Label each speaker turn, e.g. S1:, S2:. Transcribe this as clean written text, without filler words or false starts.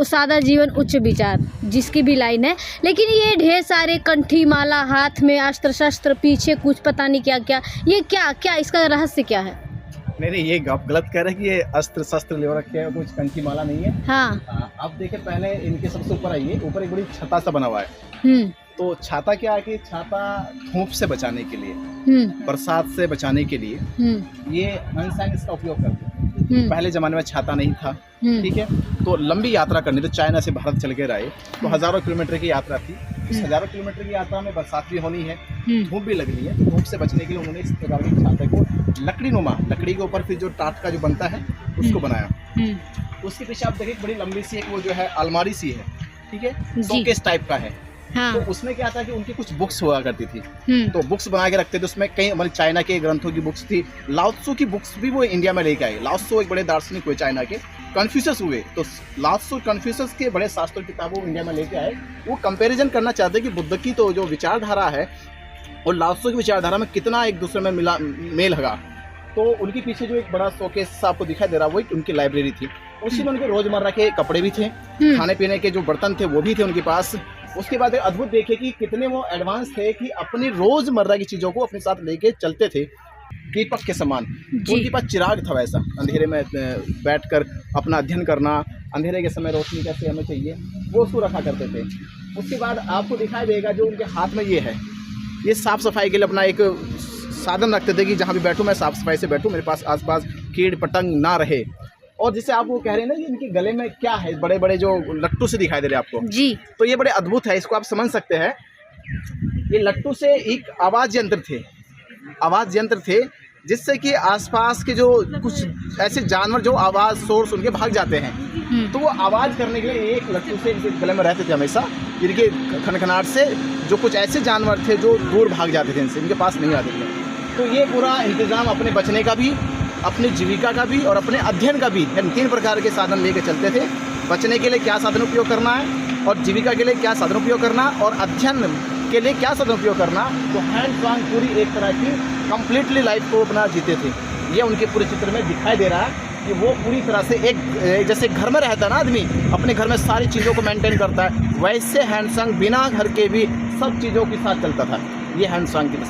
S1: सादा जीवन उच्च विचार, जिसकी भी लाइन है। लेकिन ये ढेर सारे कंठी माला, हाथ में अस्त्र शस्त्र, पीछे कुछ पता नहीं क्या क्या, ये क्या इसका रहस्य क्या है?
S2: नहीं, ये आप गलत कह रहे हैं कि ये अस्त्र शस्त्र ले रखे हैं, कुछ कंठी माला नहीं है।
S1: हाँ।
S2: आप देखें, पहले इनके सबसे ऊपर आइए, ऊपर एक बड़ी छता सा बना हुआ है। तो छाता क्या है कि छाता धूप से बचाने के लिए, बरसात से बचाने के लिए ये हैंडसैंग इसका उपयोग करते हैं। पहले जमाने में छाता नहीं था, ठीक है, तो लंबी यात्रा करनी, तो चाइना से भारत चल के रहे, तो हजारों किलोमीटर की यात्रा थी। इस हजारों किलोमीटर की यात्रा में बरसात भी होनी है, धूप भी लगनी है, तो धूप से बचने के लिए उन्होंने इस प्रकार के छाते को लकड़ी के ऊपर फिर जो टाट का जो बनता है उसको बनाया। उसके पीछे आप देखिए बड़ी लंबी सी एक वो जो है अलमारी सी है, ठीक है, शोकेस टाइप का है। हाँ। तो उसमें क्या था कि उनकी कुछ बुक्स हुआ करती थी, तो बुक्स बना के रखते थे। उसमें कई मतलब चाइना के ग्रंथों की बुक्स थी, लाओ त्सू की बुक्स भी वो इंडिया में लेके आए। लाओ त्सू एक बड़े दार्शनिक हुए चाइना के, कन्फ्यूशियस हुए, तो लाओ त्सू कन्फ्यूशियस के बड़े शास्त्र किताबों इंडिया में लेके आए। वो कंपैरिजन करना चाहते कि बुद्ध की तो जो विचारधारा है और लाओ त्सू की विचारधारा में कितना एक दूसरे में मेल लगा। तो उनके पीछे जो एक बड़ा शोकेस आपको दिखाई दे रहा है वो उनकी लाइब्रेरी थी। उसी में उनके रोजमर्रा के कपड़े भी थे, खाने पीने के जो बर्तन थे वो भी थे उनके पास। उसके बाद अद्भुत देखे कि कितने वो एडवांस थे कि अपनी रोजमर्रा की चीजों को अपने साथ लेके चलते थे, दीपक के समान। तो उनके पास चिराग था, वैसा अंधेरे में बैठकर अपना अध्ययन करना, अंधेरे के समय रोशनी कैसे हमें चाहिए वो उसको रखा करते थे। उसके बाद आपको दिखाई देगा जो उनके हाथ में ये है, ये साफ सफाई के लिए अपना एक साधन रखते थे कि जहाँ भी बैठूँ मैं साफ सफाई से बैठूँ, मेरे पास आसपास कीड़ पतंग ना रहे। और जिसे आप वो कह रहे हैं ना कि इनके गले में क्या है, बड़े बड़े जो लट्टू से दिखाई दे रहे हैं आपको जी, तो ये बड़े अद्भुत है, इसको आप समझ सकते हैं। ये लट्टू से एक आवाज यंत्र थे जिससे कि आसपास के जो कुछ ऐसे जानवर जो आवाज सोर्स उनके भाग जाते हैं, तो वो आवाज करने के लिए एक लट्टू से इनके गले में रहते थे हमेशा। इनके खनखनाट से जो कुछ ऐसे जानवर थे जो दूर भाग जाते थे इनसे, इनके पास नहीं आते थे। तो ये पूरा इंतजाम अपने बचने का भी, अपनी जीविका का भी और अपने अध्ययन का भी, इन 3 प्रकार के साधन लेके चलते थे। बचने के लिए क्या साधन उपयोग करना है, और जीविका के लिए क्या साधन उपयोग करना, और अध्ययन के लिए क्या साधन उपयोग करना। तो हैंड सॉन्ग पूरी एक तरह की कंप्लीटली लाइफ को अपना जीते थे। ये उनके पूरे चित्र में दिखाई दे रहा है कि वो पूरी तरह से एक जैसे घर में रहता है ना आदमी, अपने घर में सारी चीज़ों को मेंटेन करता है, वैसे हैंड सॉन्ग बिना घर के भी सब चीज़ों के साथ चलता था। ये हैंड सॉन्ग की